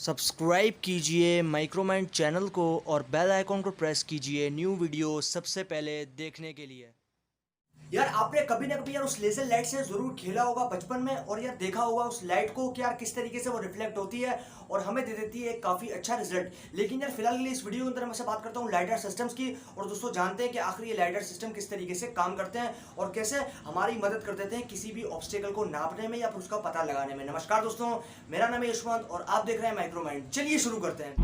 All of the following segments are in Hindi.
सब्सक्राइब कीजिए माइक्रोमाइंड चैनल को और बेल आइकॉन को प्रेस कीजिए न्यू वीडियो सबसे पहले देखने के लिए। यार आपने कभी ना कभी यार उस लेजर लाइट से जरूर खेला होगा बचपन में और यार देखा होगा उस लाइट को कि यार किस तरीके से वो रिफ्लेक्ट होती है और हमें दे देती है एक काफी अच्छा रिजल्ट। लेकिन यार फिलहाल के लिए इस वीडियो के अंदर मैं बात करता हूँ लाइडर सिस्टम्स की। और दोस्तों जानते हैं कि आखिर ये लाइडर सिस्टम किस तरीके से काम करते हैं और कैसे हमारी मदद कर देते हैं किसी भी ऑब्स्टेकल को नापने में या फिर उसका पता लगाने में। नमस्कार दोस्तों, मेरा नाम है यशवंत और आप देख रहे हैं माइक्रोमाइंड। चलिए शुरू करते हैं।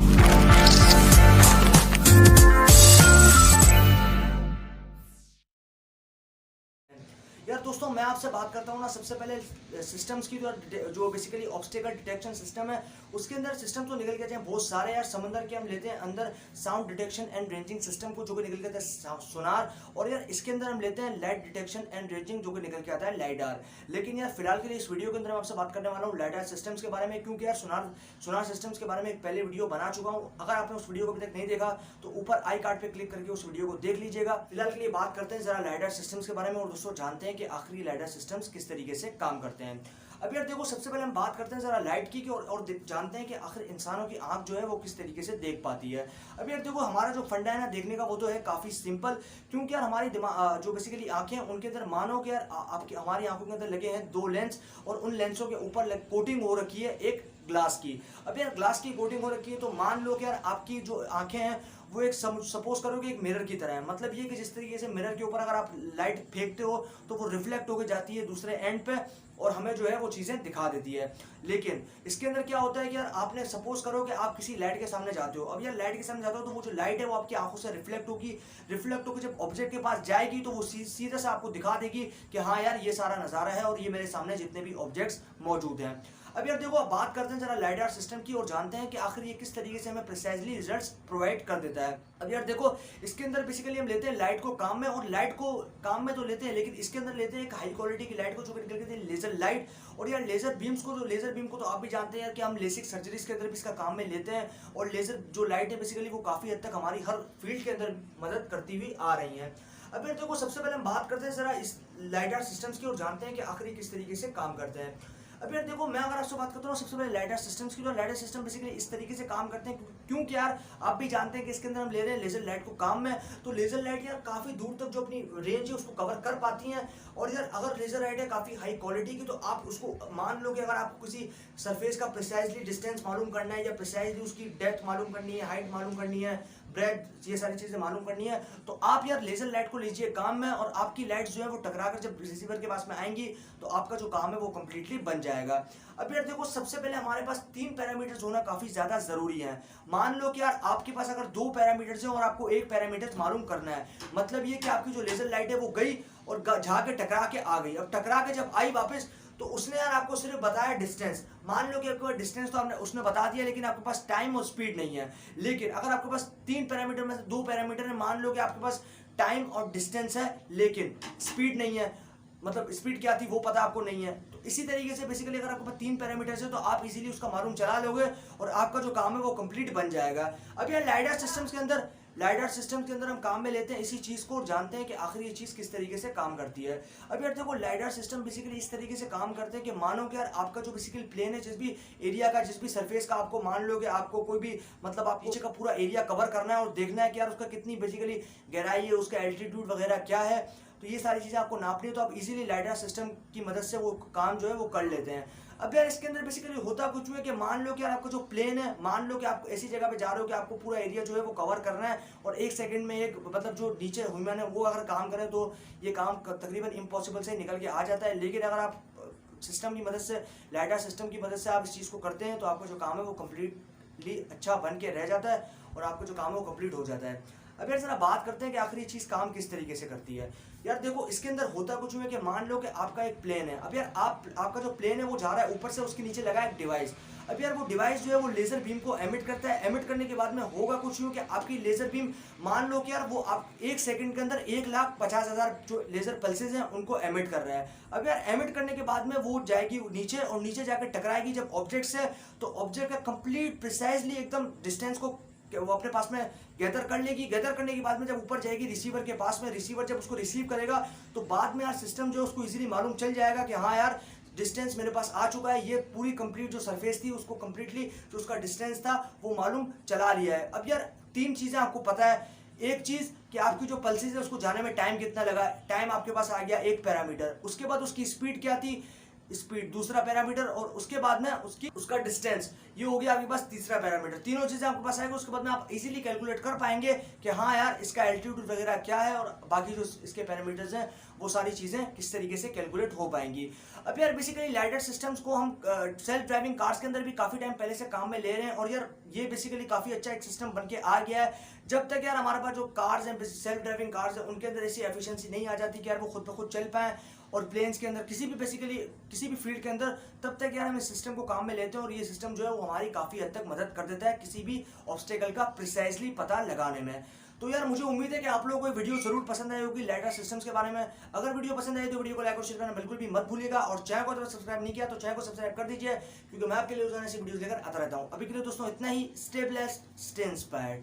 यार दोस्तों मैं आपसे बात करता हूँ ना सबसे पहले सिस्टम्स की जो बेसिकली ऑब्स्टेकल डिटेक्शन सिस्टम है उसके अंदर सिस्टम तो निकल के आते हैं बहुत सारे। यार समंदर के हम लेते हैं अंदर sound detection and ranging system को जो कि निकल के आता है सोनार। और यार इसके अंदर हम लेते हैं लाइट डिटेक्शन एंड रेंजिंग जो कि निकल के आता है लाइडार। लेकिन यार फिलहाल के लिए इस वीडियो के अंदर मैं आपसे बात करने वाला हूँ लाइडार सिस्टम्स के बारे में, क्योंकि यार सोनार सिस्टम्स के बारे में एक पहले वीडियो बना चुका हूँ। अगर आपने उस वीडियो को अभी तक नहीं देखा तो ऊपर आई कार्ड पे क्लिक करके उस वीडियो को देख लीजिएगा। फिलहाल के लिए बात करते हैं जरा लाइडार सिस्टम्स के बारे में और दोस्तों जानते हैं कि आखिरी लाइडार सिस्टम्स किस तरीके से काम करते हैं। अब यार देखो सबसे पहले हम बात करते हैं जरा लाइट की और जानते हैं कि आखिर इंसानों की आंख जो है वो किस तरीके से देख पाती है। अब यार देखो हमारा जो फंडा है ना देखने का वो तो है काफी सिंपल, क्योंकि यार हमारी दिमाग जो बेसिकली आंखें हैं उनके अंदर मानो कि यार आपकी हमारी आंखों के अंदर लगे हैं दो लेंस और उन लेंसों के ऊपर कोटिंग हो रखी है एक ग्लास की। अब यार ग्लास की कोटिंग हो रखी है तो मान लो कि यार आपकी जो आंखें हैं वो एक सपोज करो कि एक मिरर की तरह है। मतलब ये कि जिस तरीके से मिरर के ऊपर अगर आप लाइट फेंकते हो तो वो रिफ्लेक्ट होकर जाती है दूसरे एंड पे और हमें जो है वो चीजें दिखा देती है। लेकिन इसके अंदर क्या होता है कि यार आपने सपोज करो कि आप किसी लाइट के सामने जाते हो। अब यार लाइट के सामने जाते हो तो वो जो लाइट है वो आपकी आंखों से रिफ्लेक्ट होकर जब ऑब्जेक्ट के पास जाएगी तो वो सीधे से आपको दिखा देगी कि हाँ यार ये सारा नजारा है और ये मेरे सामने जितने भी ऑब्जेक्ट्स मौजूद हैं। अब यार देखो बात करते हैं जरा लाइडार सिस्टम की और जानते हैं कि आखिर ये किस तरीके से हमें प्रिसाइजली रिजल्ट्स प्रोवाइड कर देता है। अब यार देखो इसके अंदर बेसिकली हम लेते हैं लाइट को काम में, और लाइट को काम में तो लेते हैं लेकिन इसके अंदर लेते हैं एक हाई क्वालिटी की लाइट को जो निकल के लेजर लाइट। और यार लेजर बीम को तो आप भी जानते हैं यार कि हम लेसिक सर्जरीज के अंदर भी इसका काम में लेते हैं। और लेजर जो लाइट है बेसिकली वो काफी हद तक हमारी हर फील्ड के अंदर मदद करती हुई आ रही है। अब यार देखो सबसे पहले हम बात करते हैं जरा इस लाइडार सिस्टम्स की और जानते हैं कि आखिर किस तरीके से काम करते हैं। अब यार देखो मैं अगर आपसे बात करता हूँ सबसे पहले लाइडर सिस्टम्स की, तो लाइडर सिस्टम बेसिकली इस तरीके से काम करते हैं क्योंकि यार आप भी जानते हैं कि इसके अंदर हम ले रहे हैं लेजर लाइट को काम में। तो लेजर लाइट यार काफी दूर तक जो अपनी रेंज है उसको कवर कर पाती हैं। और यार अगर लेजर लाइट है काफी हाई क्वालिटी की तो आप उसको मान लो कि अगर आपको किसी सरफेस का प्रिसाइजली डिस्टेंस मालूम करना है या प्रिसाइजली उसकी डेप्थ मालूम करनी है, हाइट मालूम करनी है, ब्रेड, ये सारी चीजें मालूम करनी है तो आप यार लेजर लाइट को लीजिए काम में और आपकी लाइट जो है वो टकराकर जब रिसीवर के पास में आएंगी तो आपका जो काम है वो कंप्लीटली बन जाएगा। अब यार देखो सबसे पहले हमारे पास 3 पैरामीटर्स होना काफी ज्यादा जरूरी है। मान लो कि यार आपके पास अगर 2 पैरामीटर्स हैं और आपको एक पैरामीटर मालूम करना है, मतलब ये कि आपकी जो लेजर लाइट है वो गई और जाके टकरा के आ गई। अब टकरा के जब आई वापस तो उसने यार आपको सिर्फ बताया डिस्टेंस। मान लो कि आपके पास डिस्टेंस तो आपने उसने बता दिया लेकिन आपके पास टाइम और स्पीड नहीं है। लेकिन अगर आपके पास 3 पैरामीटर में से 2 पैरामीटर है, मान लो कि आपके पास टाइम और डिस्टेंस है लेकिन स्पीड नहीं है, मतलब स्पीड क्या थी वो पता आपको नहीं है। तो इसी तरीके से बेसिकली अगर आपके पास 3 पैरामीटर्स है तो आप इजीली उसका मालूम चला लोगे और आपका जो काम है वो कंप्लीट बन जाएगा। अब यार लाइडार सिस्टम के अंदर हम काम में लेते हैं इसी चीज को और जानते हैं कि आखिर ये चीज किस तरीके से काम करती है। अब यार देखो लाइडार सिस्टम बेसिकली इस तरीके से काम करते हैं कि मानो कि यार आपका जो बेसिकली प्लेन है जिस भी एरिया का जिस भी सरफेस का आपको मान लो कि आपको कोई भी मतलब आप नीचे का पूरा एरिया कवर करना है और देखना है कि यार उसका कितनी बेसिकली गहराई है, उसका एल्टीट्यूड वगैरह क्या है, तो ये सारी चीजें आपको नापनी है तो आप इजीली लाइडार सिस्टम की मदद से वो काम जो है वो कर लेते हैं। अब यार इसके अंदर बेसिकली होता कुछ है कि मान लो कि यार आपका जो प्लेन है, मान लो कि आप ऐसी जगह पे जा रहे हो कि आपको पूरा एरिया जो है वो कवर करना है और 1 सेकंड में एक मतलब जो नीचे ह्यूमन है वो अगर काम करे तो ये काम तकरीबन इम्पॉसिबल से निकल के आ जाता है। लेकिन अगर आप सिस्टम की मदद से लाइडार सिस्टम की मदद से आप इस चीज़ को करते हैं तो आपका जो काम है वो कम्प्लीटली अच्छा बन के रह जाता है और आपका जो काम है वो कंप्लीट हो जाता है। अब यार जरा बात करते हैं कि आखिर ये चीज़ काम किस तरीके से करती है। यार देखो इसके अंदर होता कुछ है कि मान लो कि आपका एक प्लेन है। अब यार आपका जो प्लेन है वो जा रहा है ऊपर से, उसके नीचे लगा एक डिवाइस। अब यार वो डिवाइस जो है वो लेजर बीम को एमिट करता है। एमिट करने के बाद में होगा कुछ यूँ कि आपकी लेजर बीम मान लो कि यार वो आप 1 सेकंड के अंदर 1,50,000 जो लेजर पल्सेज हैं उनको एमिट कर रहा है। अब यार एमिट करने के बाद में वो जाएगी नीचे और नीचे जाकर टकराएगी जब ऑब्जेक्ट से, तो ऑब्जेक्ट का कंप्लीट प्रिसाइजली एकदम डिस्टेंस को वो अपने पास में गैदर कर लेगी। गैदर करने के बाद में जब ऊपर जाएगी रिसीवर के पास में, रिसीवर जब उसको रिसीव करेगा तो बाद में यार सिस्टम जो उसको इजीली मालूम चल जाएगा कि हाँ यार डिस्टेंस मेरे पास आ चुका है। ये पूरी कंप्लीट जो सरफेस थी उसको कंप्लीटली जो उसका डिस्टेंस था वो मालूम चला लिया है। अब यार 3 चीज़ें आपको पता है। एक चीज़ कि आपकी जो पल्सेस है उसको जाने में टाइम कितना लगा, टाइम आपके पास आ गया 1 पैरामीटर। उसके बाद उसकी स्पीड क्या थी, स्पीड दूसरा पैरामीटर, और उसके बाद में उसका डिस्टेंस, ये हो गया आपके पास तीसरा पैरामीटर। तीनों चीजें आपके पास आएगा, उसके बाद में आप इजीली कैलकुलेट कर पाएंगे कि हाँ यार इसका एल्टीट्यूड वगैरह क्या है और बाकी जो इसके पैरामीटर्स हैं वो सारी चीजें किस तरीके से कैलकुलेट हो पाएंगी। अब यार बेसिकली लाइडर सिस्टम्स को हम सेल्फ ड्राइविंग कार्स के अंदर भी काफी टाइम पहले से काम में ले रहे हैं, और यार ये बेसिकली काफी अच्छा एक सिस्टम बन के आ गया है। जब तक यार हमारे पास जो कार्स हैं, सेल्फ ड्राइविंग कार्स हैं, उनके अंदर ऐसी एफिशिएंसी नहीं आ जाती कि यार वो खुद ब खुद चल पाए, और प्लेन्स के अंदर किसी भी फील्ड के अंदर, तब तक यार हम इस सिस्टम को काम में लेते हैं, और ये सिस्टम जो है वो हमारी काफ़ी हद तक मदद कर देता है किसी भी ऑब्स्टेकल का प्रिसाइजली पता लगाने में। तो यार मुझे उम्मीद है कि आप लोगों को ये वीडियो जरूर पसंद आई होगी लाइडर सिस्टम्स के बारे में। अगर वीडियो पसंद आई तो वीडियो को लाइक और शेयर करना बिल्कुल भी मत भूलिएगा, और चैनल को अगर सब्सक्राइब नहीं किया तो चैनल को सब्सक्राइब कर दीजिए, क्योंकि मैं आपके लिए रोजाना ऐसी वीडियोस लेकर आता रहता हूँ। अभी के लिए दोस्तों इतना ही। Stay blessed, stay inspired.